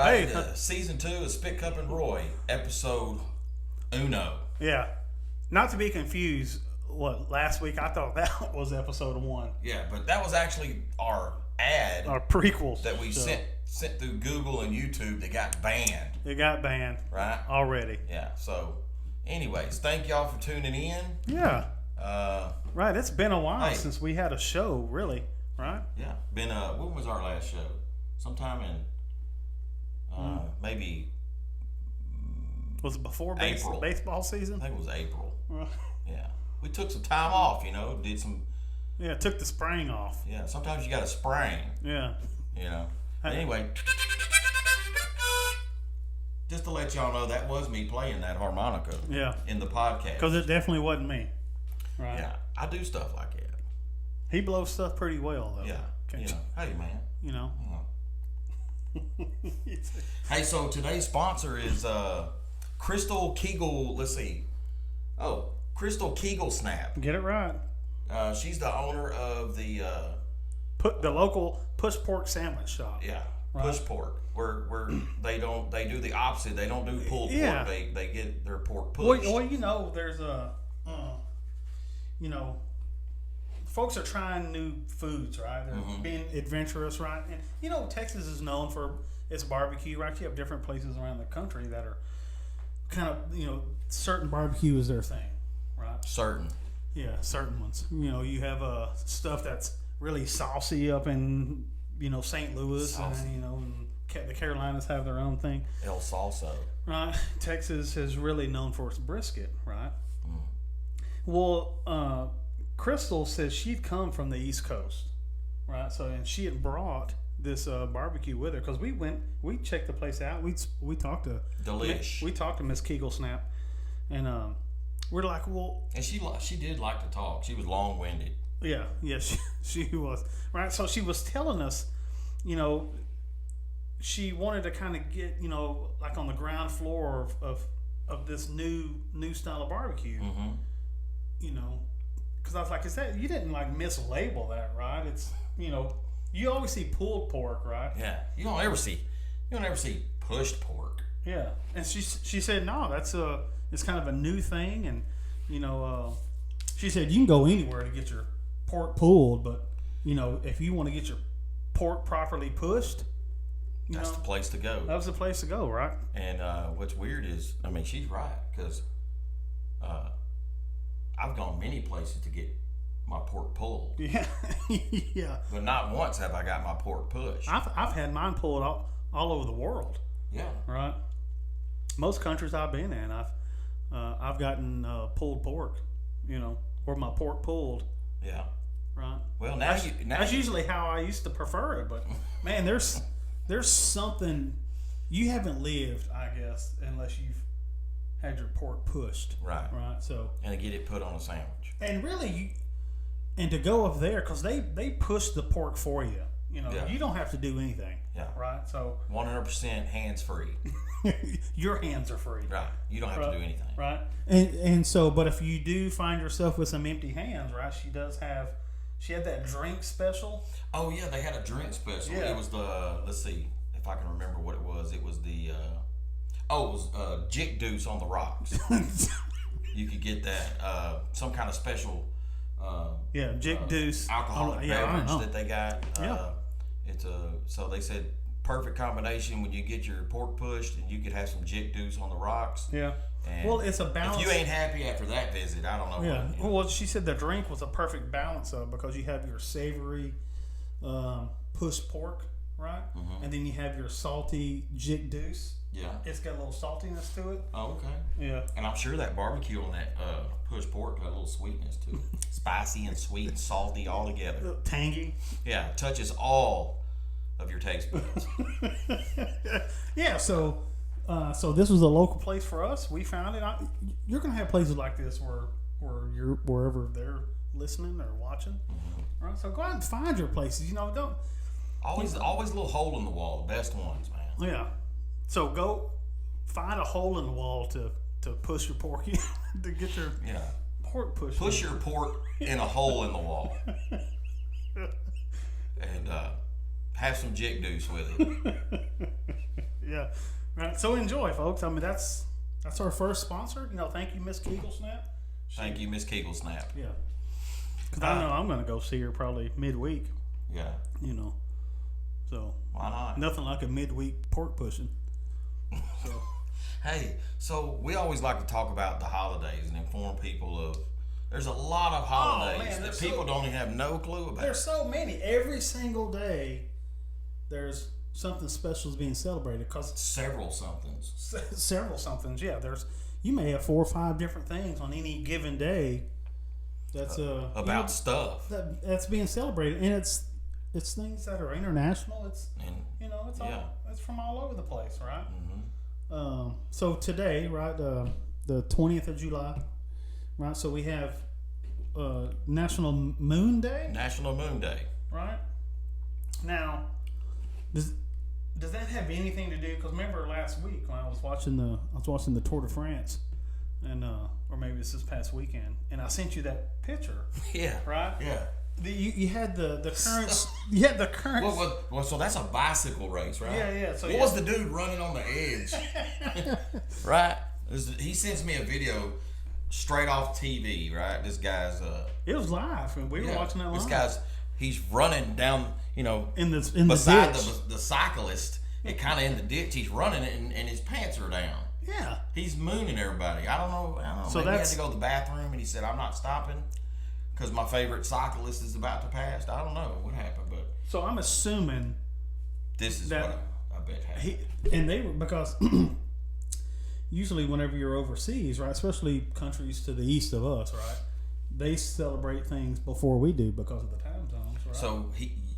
everybody Hey. to Season 2 of Spitcup and Roy, Episode Uno. Yeah. Not to be confused, last week I thought that was episode 1. Yeah, but that was actually our ad Our prequels. that we sent through Google and YouTube that got banned. It got banned. Right? Already. Yeah, so anyways, thank y'all for tuning in. Yeah. Right, it's been a while Hey. since we had a show, really, right? Yeah, been when was our last show? Sometime in maybe Was it before April. baseball I season? think it was April. Yeah, we took some time off. Did some. Yeah, took the spring off. Yeah, sometimes you got to spring. Yeah. But anyway, just to let y'all know, that was me playing that harmonica. Yeah. In the podcast. Because it definitely wasn't me. Right. Yeah, I do stuff like that. He blows stuff pretty well, though. Yeah. Hey man. You know. Hey, so today's sponsor is Crystal Kegel. Let's see. Oh, Crystal Kegel Snap. Get it right. She's the owner of the Put the local push pork sandwich shop. yeah, Right. push pork. Where they do the opposite. They don't do pulled Yeah. pork. They get their pork pushed. Well, there's a, folks are trying new foods, right? They're being adventurous, right? And, Texas is known for its barbecue, right? You have different places around the country that are kind of, certain barbecue is their thing, right? Certain. Yeah, certain ones. You have stuff that's really saucy up in, St. Louis, Saucy. and the Carolinas have their own thing. El Salso. Right. Texas is really known for its brisket, right? Well, Crystal says she'd come from the East Coast, right? So, and she had brought this barbecue with her because we checked the place out. We talked to Delish. We talked to Miss Kegel Snap, and we're like, well, And she did like to talk. She was long-winded. yeah, she was right. So she was telling us, she wanted to kind of get, like on the ground floor of this new style of barbecue, because I was like, is that, you didn't like mislabel that, right? It's, you always see pulled pork, right? Yeah. You don't ever see pushed pork. Yeah, and she said no, it's kind of a new thing, and she said you can go anywhere to get your pork pulled, but if you want to get your pork properly pushed, That's the place to go. that was the place to go, right? And what's weird is, she's right, because I've gone many places to get my pork pulled, Yeah, yeah. but not once have I got my pork pushed. I've had mine pulled all over the world, Yeah. right? Most countries I've been in, I've gotten pulled pork, or my pork pulled, Yeah. right? Well, That's usually how I used to prefer it, but man, there's something you haven't lived, I guess, unless you've had your pork pushed, right. So, And to get it put on a sandwich. and really, and to go up there because they push the pork for you. Yeah. You don't have to do anything. Yeah. Right. So 100% hands free. your hands are free. Right. You don't have to do anything. Right. And so, but if you do find yourself with some empty hands, right? She had that drink special. Oh yeah, they had a drink special. Yeah. It was let's see if I can remember what it was. It was the Jick Deuce on the rocks. You could get that some kind of special Jick Deuce alcoholic I don't beverage know. that they got. Yeah. So they said perfect combination when you get your pork pushed, and you could have some Jick Deuce on the rocks. Yeah. And Well, it's a balance. if you ain't happy after that visit, I don't know. Yeah. What, Well, she said the drink was a perfect balance of, because you have your savory push pork, right? Mm-hmm. And then you have your salty Jick Deuce. Yeah. It's got a little saltiness to it. Oh, okay. Yeah. And I'm sure that barbecue on that push pork got a little sweetness to it. Spicy and sweet and salty all together. Tangy. Yeah, it touches all of your taste buds. Yeah, so this was a local place for us. We found it. You're gonna have places like this where you're wherever they're listening or watching, right? So go out and find your places. Don't. Always a little hole in the wall. The best ones, man. Yeah. So go find a hole in the wall to push your pork in to get your pork pushed. Push your pork in a hole in the wall, and have some Jick Deuce with it. Yeah. Right. So enjoy, folks. I mean, that's our first sponsor. Thank you, Miss Kegel Snap. Thank you, Miss Kegel Snap. Yeah. Because I know I'm going to go see her probably midweek. Yeah. So. Why not? Nothing like a midweek pork pushing. So. Hey, so we always like to talk about the holidays and inform people of. There's a lot of holidays that people don't even have no clue about. There's so many. Every single day, there's something special is being celebrated. Cause several somethings. Several somethings. Yeah. You may have 4 or 5 different things on any given day. That's about stuff that's being celebrated, and it's things that are international. It's it's from all over the place, right? Mm-hmm. So today, right, the 20th of July, right? So we have National Moon Day. National Moon Day. Right. Now, does that have anything to do? Because remember last week when I was watching the Tour de France, and or maybe it's this past weekend, and I sent you that picture. Yeah. Right. Yeah. You had the currents. You had the currents. Well, so that's a bicycle race, right? Yeah. So what was the dude running on the edge? Right. He sends me a video straight off TV. Right. This guy's. It was live, and we were watching that live. He's running down. In beside the ditch. the cyclist. It kind of in the ditch. He's running it, and his pants are down. Yeah. He's mooning everybody. I don't know. So maybe he had to go to the bathroom, and he said, "I'm not stopping." Because my favorite cyclist is about to pass. I don't know what happened, but so I'm assuming this is what I bet happened. And they were because usually whenever you're overseas, right, especially countries to the east of us, right, they celebrate things before we do because of the time zones, right? So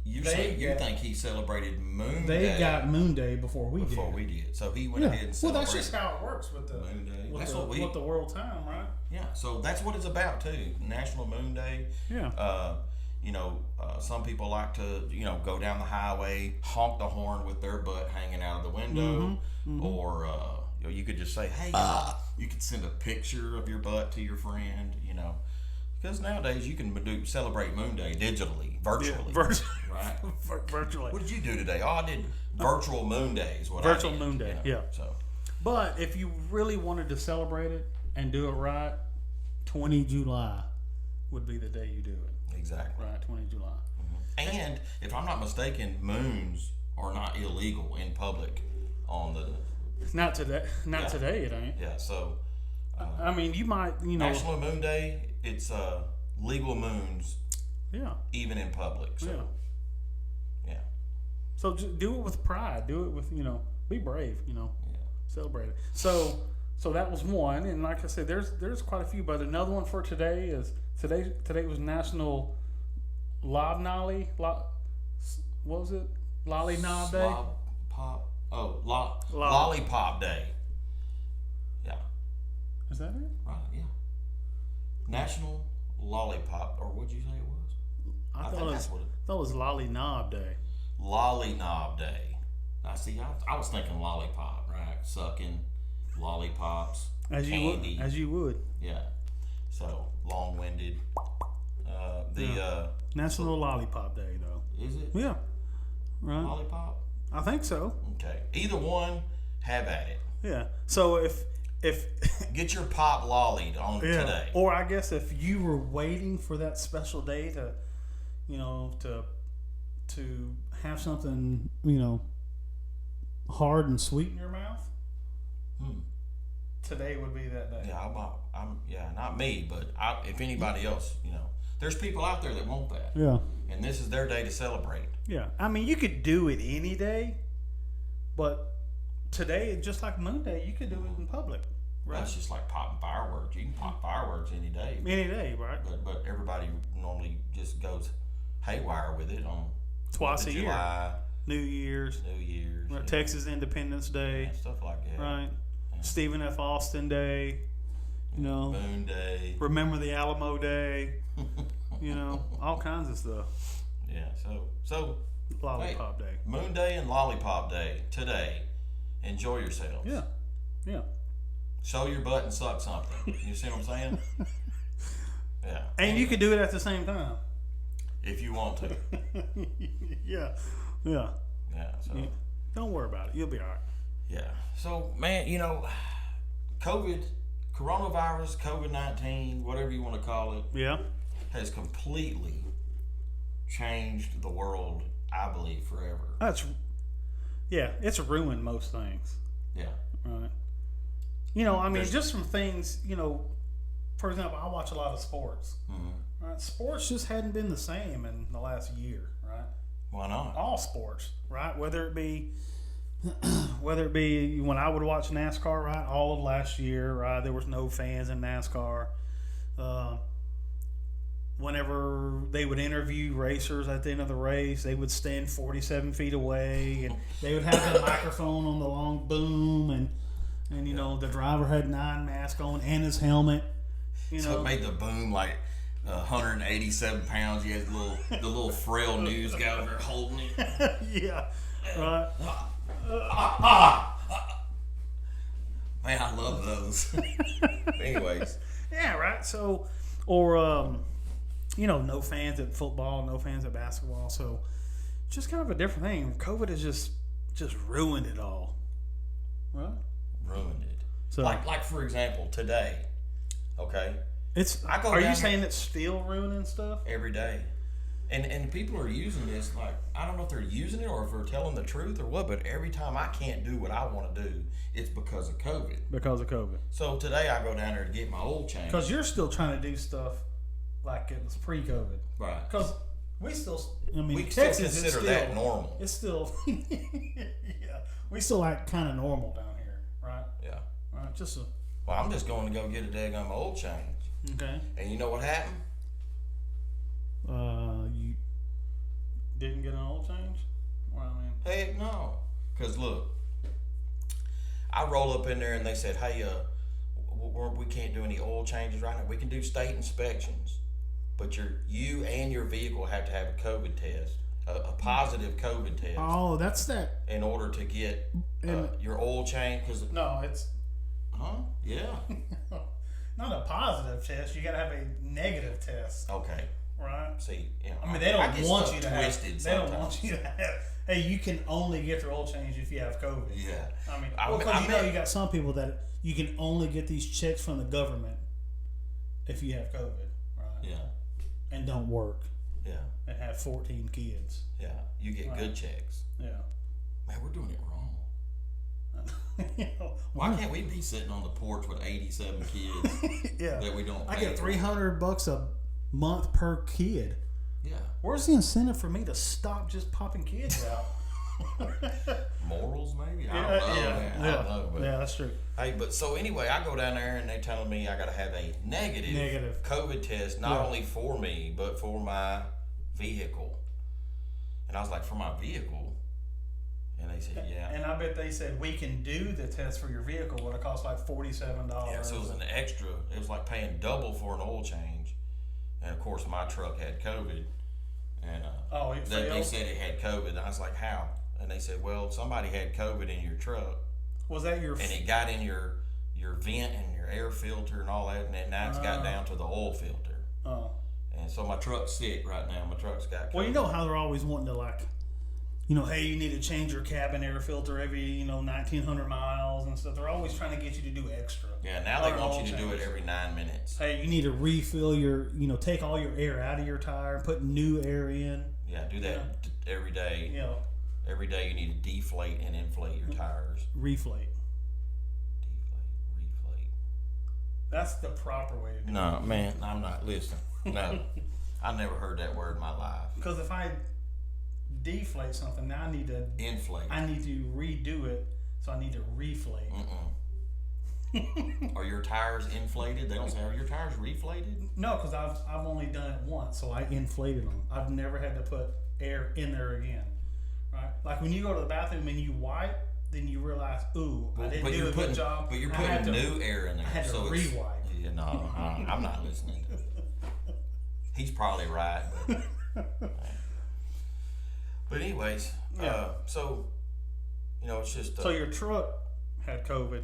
you think he celebrated Moon Day? Day? They got Moon Day before we did. So he went ahead and celebrated. Well, that's just how it works with the Moon Day. With the world time, right? Yeah. So that's what it's about too. National Moon Day. Yeah. Some people like to go down the highway, honk the horn with their butt hanging out of the window, or you could just say, "Hey," you could send a picture of your butt to your friend. Because nowadays you can celebrate Moon Day digitally, virtually. Right? Virtually. What did you do today? Oh, I did virtual Moon Day is what virtual I did. Moon Day, yeah. So, but if you really wanted to celebrate it and do it right, 20 July would be the day you do it. Exactly. Right, 20 July. Mm-hmm. And if I'm not mistaken, moons are not illegal in public on the... Not today. Today it ain't. Yeah, so... I mean, you might, National Moon Day, it's legal moons. Yeah. Even in public. So, yeah. So just do it with pride. Do it with, be brave, Yeah. Celebrate it. So that was one. And like I said, there's quite a few. But another one for today is, today was National Lobnolly. What was it? Lolly Knob Day? Lollipop Day. Yeah. Is that it? Right, yeah. National Lollipop, or what'd you say it was? I thought it was Lolly Knob Day. Lolly Knob Day. I was thinking lollipop, right? Sucking lollipops, candy. As you would. Yeah. So, long-winded. National Lollipop Day, though. Is it? Yeah. Right. Lollipop? I think so. Okay. Either one, have at it. Yeah. So if get your pop lollied on today. Or I guess if you were waiting for that special day to have something, hard and sweet in your mouth, today would be that day. Yeah, not me, but if anybody else, there's people out there that want that. Yeah. And this is their day to celebrate. Yeah. I mean, you could do it any day, but today, just like Moon Day, you could do it in public. Right. Well, it's just like popping fireworks. You can pop fireworks any day. Any day, right? But everybody normally just goes haywire with it on twice a July, year. New Year's. Right. Texas Independence Day. Stuff like that. Right. Yeah. Stephen F. Austin Day. Moon Day. Remember the Alamo Day. All kinds of stuff. Yeah. So Lollipop Day. Moon Day and Lollipop Day today. Enjoy yourselves. Yeah. Yeah. Show your butt and suck something. You see what I'm saying? Yeah. And you could do it at the same time. If you want to. Yeah. Yeah. Yeah. So don't worry about it. You'll be all right. Yeah. So, man, coronavirus, COVID-19, whatever you want to call it, Yeah. has completely changed the world, I believe, forever. It's ruined most things. Yeah. Right. Just from things, for example, I watch a lot of sports. Mm-hmm. Right? Sports just hadn't been the same in the last year, right? Why not? All sports, right? Whether it be when I would watch NASCAR, right? All of last year, right? There was no fans in NASCAR. Whenever they would interview racers at the end of the race, they would stand 47 feet away, and they would have the microphone on the long boom, and the driver had an eye mask on and his helmet. So it made the boom like 187 pounds. You had the little frail news guy over there holding it. Yeah, right. Man, I love those. Anyways. Yeah, right. So, or no fans at football, no fans at basketball. So, just kind of a different thing. COVID has just ruined it all. Right? Ruined it. So, like for example, today. Okay. Are you saying it's still ruining stuff? Every day. And people are using this, like, I don't know if they're using it or if they're telling the truth or what, but every time I can't do what I want to do, it's because of COVID. Because of COVID. So today I go down there to get my oil change. Because you're still trying to do stuff like it was pre-COVID. Right. Because we still, we Texas still consider that normal. It's still, yeah, we still act kind of normal down here, right? Yeah. Right. Well, I'm just going to go get a daggone oil change. Okay. And you know what happened? You didn't get an oil change? Well, Heck no. Because look, I roll up in there and they said, hey, we can't do any oil changes right now. We can do state inspections, but you and your vehicle have to have a COVID test, a positive COVID test. Oh, that's that. In order to get your oil change. No, it's... Huh? Yeah. Not a positive test. You got to have a negative test. Okay. Right. See, they don't want you to have. They don't want you to have. Hey, you can only get your oil change if you have COVID. Yeah. Because you got some people that you can only get these checks from the government if you have COVID, right? Yeah. And don't work. Yeah. And have 14 kids. Yeah. You get good checks. Yeah. Man, we're doing it wrong. Why can't we be sitting on the porch with 87 kids? Yeah. That we don't. I get $300 a month per kid. Yeah. Where's the incentive for me to stop just popping kids out? Morals, maybe? I don't know, man. I don't know. But, yeah, that's true. Hey, but so anyway, I go down there and they're telling me I got to have a negative COVID test, not only for me, but for my vehicle. And I was like, for my vehicle? And they said, yeah. And I bet they said, we can do the test for your vehicle, but it costs like $47. Yeah, so it was an extra. It was like paying double for an oil change. And of course, my truck had COVID. And they said it had COVID. And I was like, how? And they said, well, somebody had COVID in your truck. Was that your... And it got in your vent and your air filter and all that. And then now it's got down to the oil filter. Oh. And so my truck's sick right now. My truck's got COVID. Well, you know how they're always wanting to like... hey, you need to change your cabin air filter every, 1,900 miles and stuff. They're always trying to get you to do extra. Yeah, now they want you to do it every 9 minutes. Hey, you need to refill your, take all your air out of your tire and put new air in. Yeah, do that every day. Yeah. Every day you need to deflate and inflate your tires. Reflate. Reflate. That's the proper way to do it. No, man, I'm not. Listen, no. I never heard that word in my life. Because if I deflate something, now I need to inflate. I need to redo it, so I need to reflate. Are your tires inflated? They don't say, are your tires reflated? No, because I've only done it once, so I inflated them. I've never had to put air in there again. Right? Like when you go to the bathroom and you wipe, then you realize, I didn't do a good job. But you're putting new air in there. I had to re-wipe. Yeah, no, I'm not listening to it. He's probably right, but anyways, so it's just. So your truck had COVID.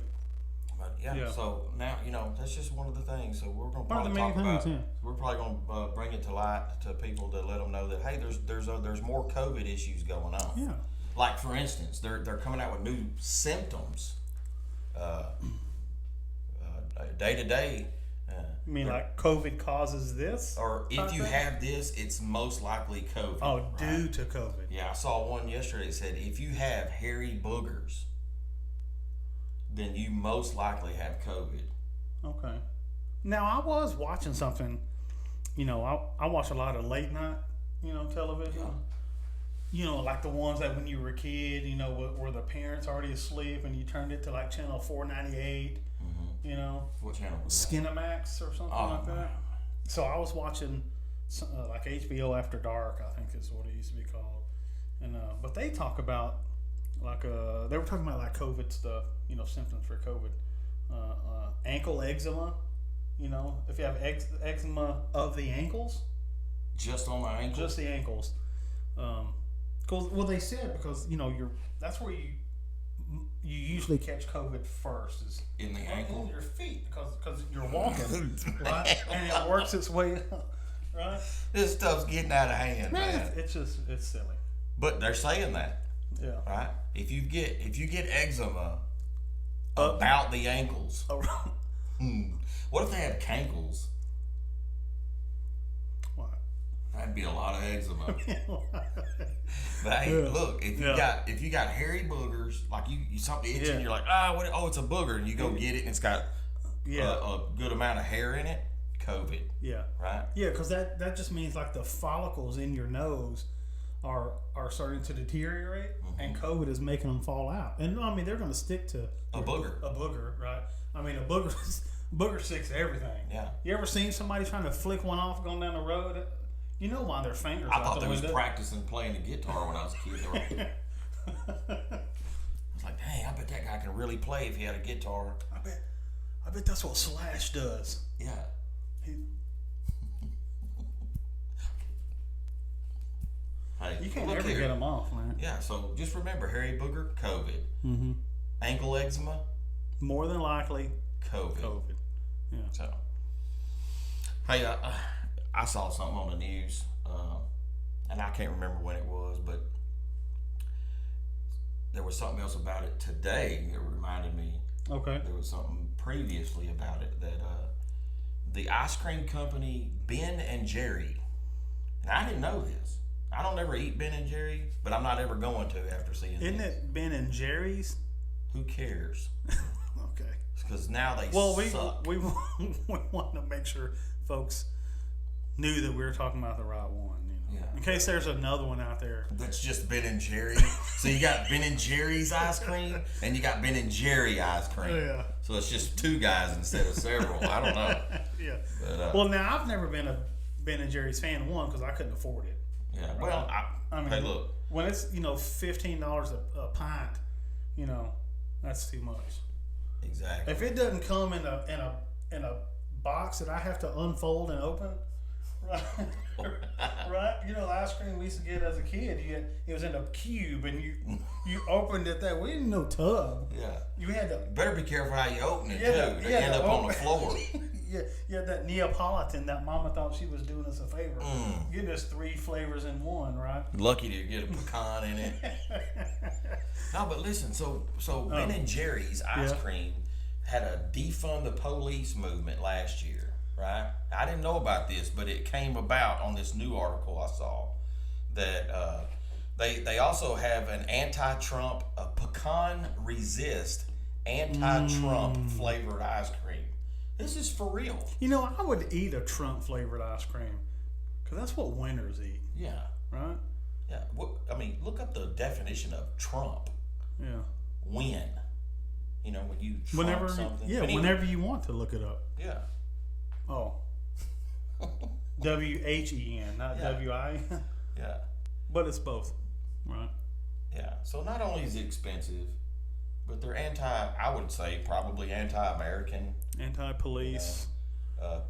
But yeah, so now that's just one of the things. So we're going to probably talk about. We're probably going to bring it to light to people to let them know that hey, there's more COVID issues going on. Yeah. like for instance, they're coming out with new symptoms, day to day. You mean like COVID causes this? Or if you have this, it's most likely COVID. Oh, due to COVID. Yeah, I saw one yesterday that said if you have hairy boogers, then you most likely have COVID. Okay. Now, I was watching something, I watch a lot of late night, television. Yeah. Like the ones that when you were a kid, where the parents already asleep and you turned it to like channel 498. What channel was that? Skinamax or something like that. So I was watching like HBO After Dark, I think is what it used to be called. And but they talk about like they were talking about like COVID stuff, symptoms for COVID. Ankle eczema, if you have eczema of the ankles. Just on the ankles? Just the ankles. They said because that's where you usually catch COVID first is in the ankle, in your feet because you're walking, right? And it works its way up, right? This stuff's getting out of hand, man. It's silly. But they're saying that, right? If you get eczema about the ankles, what if they have cankles? That'd be a lot of eczema. But hey, look, if you got hairy boogers, like you something itching, you're like, it's a booger, and you go get it, and it's got a good amount of hair in it. COVID. Yeah. Right. Yeah, because that just means like the follicles in your nose are starting to deteriorate, and COVID is making them fall out. And I mean, they're going to stick to a booger. A booger, right? I mean, a booger sticks to everything. Yeah. You ever seen somebody trying to flick one off going down the road? You know why their fingers. I thought they was practicing playing the guitar when I was a kid. I was like, dang, I bet that guy can really play if he had a guitar. I bet that's what Slash does. Yeah. Hey, you can't ever get them off, man. Yeah, so just remember, hairy booger, COVID. Ankle eczema, more than likely, COVID. Yeah. So, hey, I saw something on the news, and I can't remember when it was, but there was something else about it today that reminded me. Okay. There was something previously about it that the ice cream company Ben and Jerry, and I didn't know this. I don't ever eat Ben and Jerry, but I'm not ever going to after seeing this. Isn't it Ben and Jerry's? Who cares? Okay. Because now they suck. We want to make sure folks knew that we were talking about the right one. Yeah. In case there's another one out there. That's just Ben and Jerry. So you got Ben and Jerry's ice cream, and you got Ben and Jerry ice cream. Yeah. So it's just two guys instead of several. I don't know. Yeah. But, well, now I've never been a Ben and Jerry's fan. One, because I couldn't afford it. Yeah. Well, I mean, hey, look. When it's $15 a pint, that's too much. Exactly. If it doesn't come in a box that I have to unfold and open. Right, right. The ice cream we used to get as a kid, it was in a cube, and you opened it that way. Didn't no tub. Yeah. You had to. Better be careful how you open it too. They end up on the floor. Yeah, that Neapolitan that Mama thought she was doing us a favor. Getting us 3 flavors in one, right? Lucky to get a pecan in it. No, but listen. So Ben and Jerry's ice cream had a defund the police movement last year. Right, I didn't know about this, but it came about on this new article I saw that they also have an anti-Trump, a pecan resist anti-Trump flavored ice cream. This is for real. I would eat a Trump flavored ice cream because that's what winners eat. Yeah. Right. Yeah. Look up the definition of Trump. Yeah. Win. When you Trump something. Yeah. Whenever you want to look it up. Yeah. Oh. WHEN, not WI. Yeah. But it's both, right? Yeah. So not only is it expensive, but they're I would say probably anti-American. Anti-police.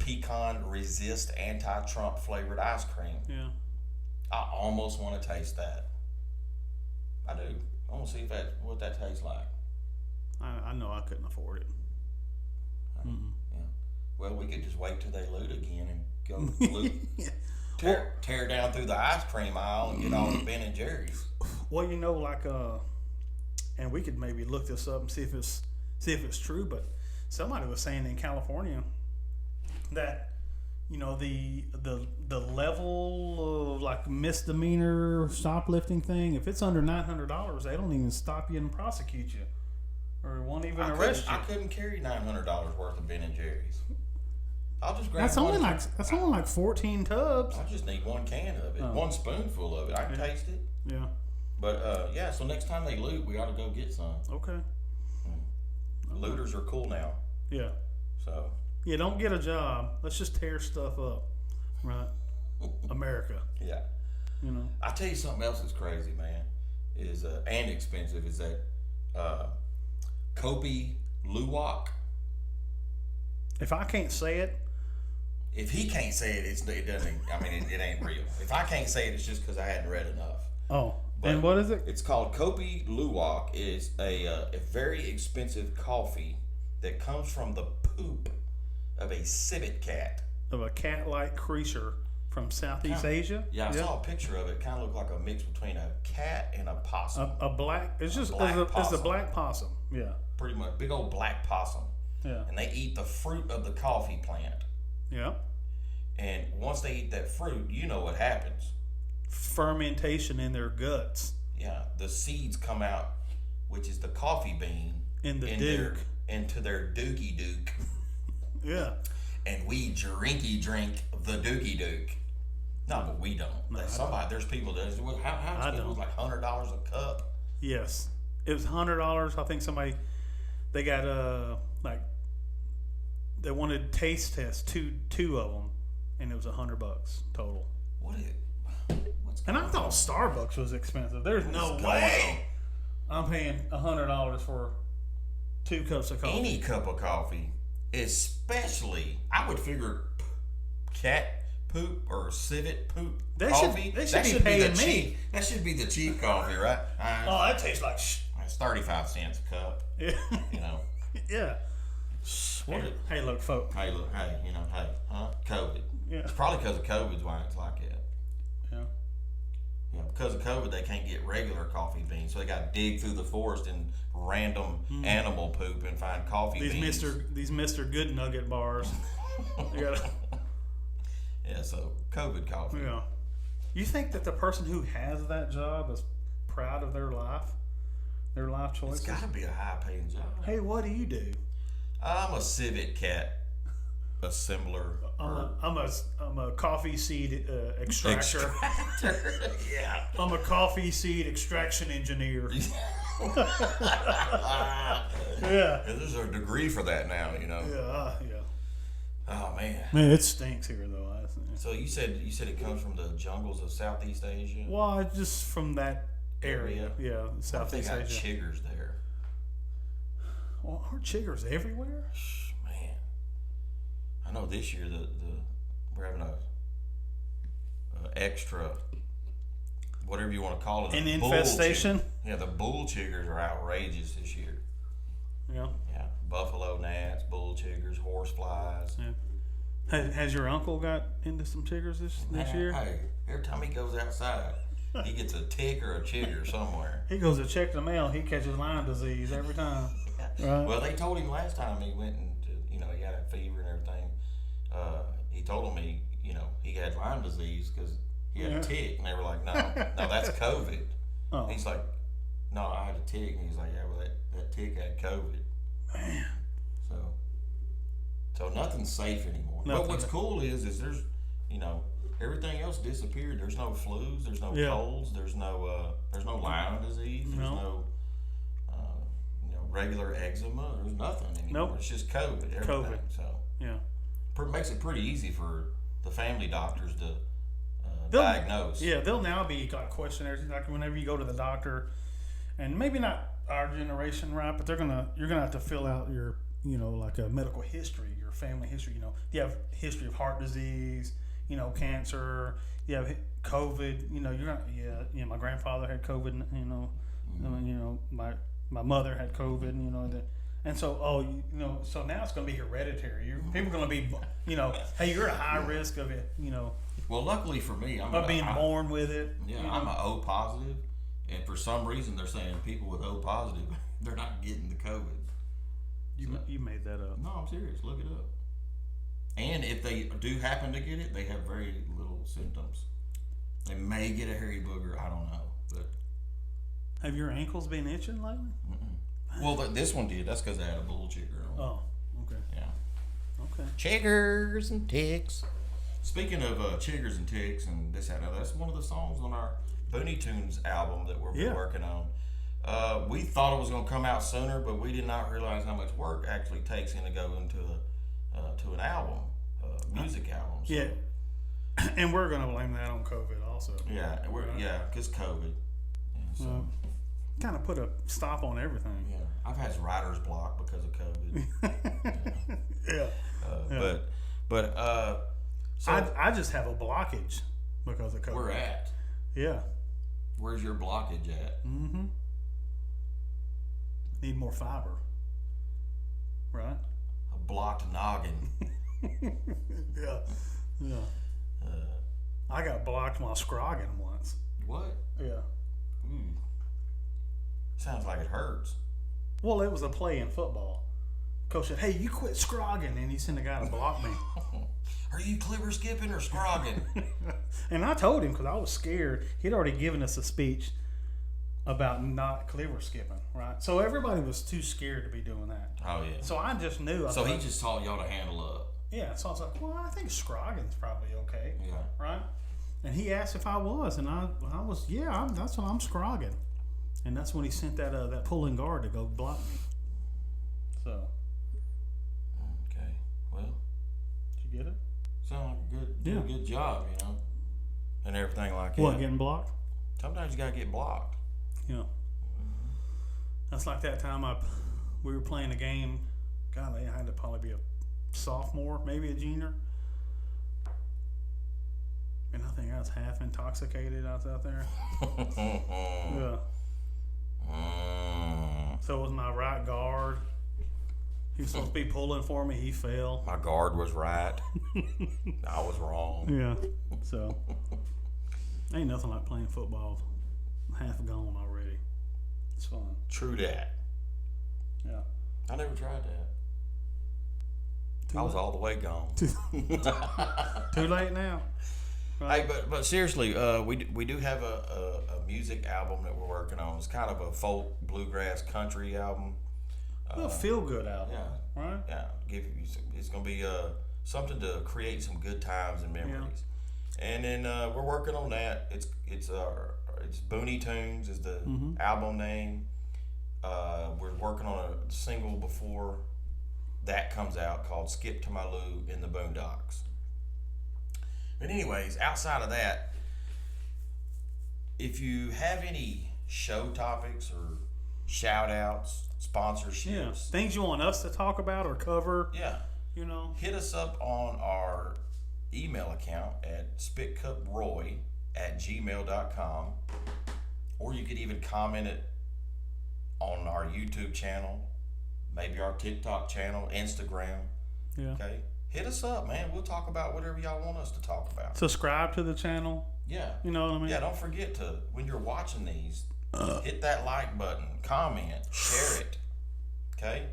Pecan resist anti-Trump flavored ice cream. Yeah. I almost want to taste that. I do. I want to see what that tastes like. I know I couldn't afford it. Yeah. Well, we could just wait till they loot again and go loot. Tear down through the ice cream aisle and get all the Ben and Jerry's. Well, like and we could maybe look this up and see if it's true. But somebody was saying in California that the level of like misdemeanor shoplifting thing, if it's under $900, they don't even stop you and prosecute you, or won't even arrest you. I couldn't carry $900 worth of Ben and Jerry's. I'll just grab. That's only like 14 tubs. I just need one can of it, one spoonful of it. I can taste it. Yeah. But so next time they loot, we ought to go get some. Okay. Looters are cool now. Yeah. So. Yeah, don't get a job. Let's just tear stuff up, right? America. Yeah. I tell you something else that's crazy, man, is and expensive is that Kopi Luwak. If I can't say it. If he can't say it, it doesn't. I mean, it ain't real. If I can't say it, it's just because I hadn't read enough. Oh, but and what is it? It's called Kopi Luwak. It's a very expensive coffee that comes from the poop of a civet cat. Of a cat-like creature from Southeast Asia. Yeah, I saw a picture of it. Kind of looked like a mix between a cat and a possum. A black. It's just it's a black possum. Yeah. Pretty much, big old black possum. Yeah. And they eat the fruit of the coffee plant. Yeah. And once they eat that fruit, you know what happens. Fermentation in their guts. Yeah, the seeds come out, which is the coffee bean, into their dookie dook. Yeah. And we drink the dookie dook. No, but we don't. No, there's people that how it was like $100 a cup. Yes, it was $100. I think they got they wanted taste tests, two of them, and it was $100 total. And I thought Starbucks was expensive. There's no way I'm paying $100 for 2 cups of coffee. Any cup of coffee, especially, I would figure cat poop or civet poop coffee. They should be paying me. That should be the cheap coffee, right? That tastes like it's 35 cents a cup. Yeah. Yeah. Hey, look, folks. Hey, COVID. Yeah. It's probably because of COVID's why it's like that. Yeah, because of COVID, they can't get regular coffee beans, so they got to dig through the forest and random animal poop and find coffee beans. These Mr. Good Nugget bars. Yeah, so COVID coffee. Yeah. You think that the person who has that job is proud of their life choices? It's got to be a high-paying job. Hey, what do you do? I'm a civet cat assembler. I'm a coffee seed extractor. Yeah. I'm a coffee seed extraction engineer. Yeah. There's a degree for that now, Yeah. Oh man. Man, it stinks here though. So you said it comes from the jungles of Southeast Asia? Well, just from that area. Yeah, Southeast Asia. They got chiggers there. Well, aren't chiggers everywhere? Man, I know this year we're having a extra, whatever you want to call it, an infestation. Yeah, the bull chiggers are outrageous this year. Yeah. Yeah, buffalo gnats, bull chiggers, horse flies. Yeah. Has your uncle got into some chiggers this year? Hey, every time he goes outside, he gets a tick or a chigger somewhere. He goes to check the mail. He catches Lyme disease every time. Right. Well, they told him last time he went and he had a fever and everything. He told them he had Lyme disease because he had a tick, and they were like, no, that's COVID. Oh. And he's like, no, I had a tick, and he's like, yeah, well that tick had COVID. Man. So nothing's safe anymore. But what's cool is there's everything else disappeared. There's no flus, there's no colds, there's no Lyme disease, there's no regular eczema. There's nothing anymore. Nope. It's just COVID. Everything. So makes it pretty easy for the family doctors to diagnose. Yeah, they'll now be like questionnaires. Like whenever you go to the doctor, and maybe not our generation, right? But you're gonna have to fill out your like a medical history, your family history. You have history of heart disease, cancer. You have COVID. My grandfather had COVID. My mother had COVID. And so so now it's going to be hereditary. People are going to be, hey, you're at high risk of it. Well, luckily for me, I'm being born with it. Yeah, I'm an O positive, And for some reason, they're saying people with O positive, they're not getting the COVID. You made that up. No, I'm serious. Look it up. And if they do happen to get it, they have very little symptoms. They may get a hairy booger. I don't know. But have your ankles been itching lately? Well, this one did. That's because I had a bull chigger on. Oh, okay. Yeah. Okay. Chiggers and ticks. Speaking of chiggers and ticks and this and that, that's one of the songs on our Booney Tunes album that we're working on. We thought it was going to come out sooner, but we did not realize how much work actually takes in to go into to an album, music album. So, yeah, and we're going to blame that on COVID also. Yeah, because COVID. Yeah, so kind of put a stop on everything. yeah, I've had writer's block because of COVID. Yeah. But so I just have a blockage because of COVID. we're at. Yeah. Where's your blockage at? Mm-hmm. Need more fiber. Right? A blocked noggin. Yeah. Yeah. I got blocked while scrogging once. What? Yeah. Ooh. Sounds like it hurts. Well, it was a play in football. Coach said, "Hey, you quit scrogging," and he sent a guy to block me. Are you clever skipping or scrogging? And I told him because I was scared. He'd already given us a speech about not clever skipping, right? So everybody was too scared to be doing that. Oh yeah. So I just knew. So he just taught y'all to handle up. Yeah. So I was like, well, I think scrogging's probably okay. Yeah. Right. And he asked if I was, and I was, that's what I'm scrogging. And that's when he sent that pulling guard to go block me. So. Okay. Well. Did you get it? Sound like a good job, you know, and everything like that. What, getting blocked? Sometimes you gotta get blocked. Yeah. Mm-hmm. That's like that time we were playing a game. God, I had to probably be a sophomore, maybe a junior. And I think I was half intoxicated. I was out there. Yeah. So it was my right guard. He was supposed to be pulling for me. He fell. My guard was right. I was wrong. Yeah. So ain't nothing like playing football. Half gone already. It's fun. True that. Yeah. I never tried that. Too I was late. all the way gone. Too late now. Right. Hey, but seriously, we do have a music album that we're working on. It's kind of a folk bluegrass country album. A feel good album. Yeah. Right? Yeah. It's gonna be something to create some good times and memories. Yeah. And then we're working on that. It's Booney Tunes is the album name. We're working on a single before that comes out called "Skip to My Lou in the Boondocks." But anyways, outside of that, if you have any show topics or shout outs, sponsorships, things you want us to talk about or cover, you know, hit us up on our email account at spitcuproy@gmail.com, or you could even comment it on our YouTube channel, maybe our TikTok channel, Instagram. Yeah. Okay. Hit us up, man. We'll talk about whatever y'all want us to talk about. Subscribe to the channel. Yeah. You know what I mean? Yeah, don't forget to, when you're watching these, hit that like button, comment, share it. Okay?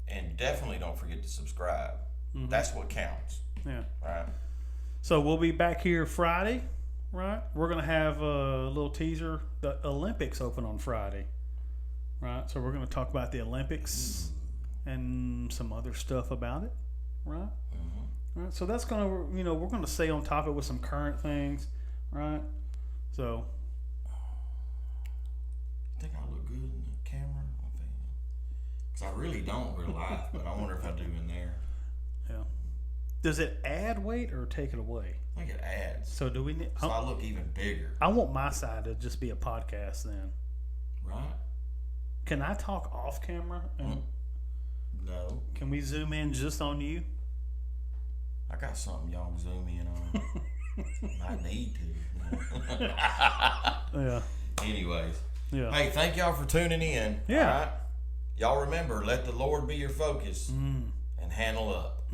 And definitely don't forget to subscribe. That's what counts. Yeah. Right? So we'll be back here Friday, right? We're going to have a little teaser. The Olympics open on Friday, right? So we're going to talk about the Olympics and some other stuff about it. Right? Right. So that's gonna, we're gonna stay on top of it with some current things, right? So. I think I look good in the camera. Because I really don't real life, but I wonder if I do in there. Yeah. Does it add weight or take it away? I think it adds. So do we need? So I look even bigger. I want my side to just be a podcast then. Right. Can I talk off camera? No. Can we zoom in just on you? I got something y'all can zoom in on. I need to. Yeah. Anyways. Yeah. Hey, thank y'all for tuning in. Yeah. All right? Y'all remember, let the Lord be your focus and handle up.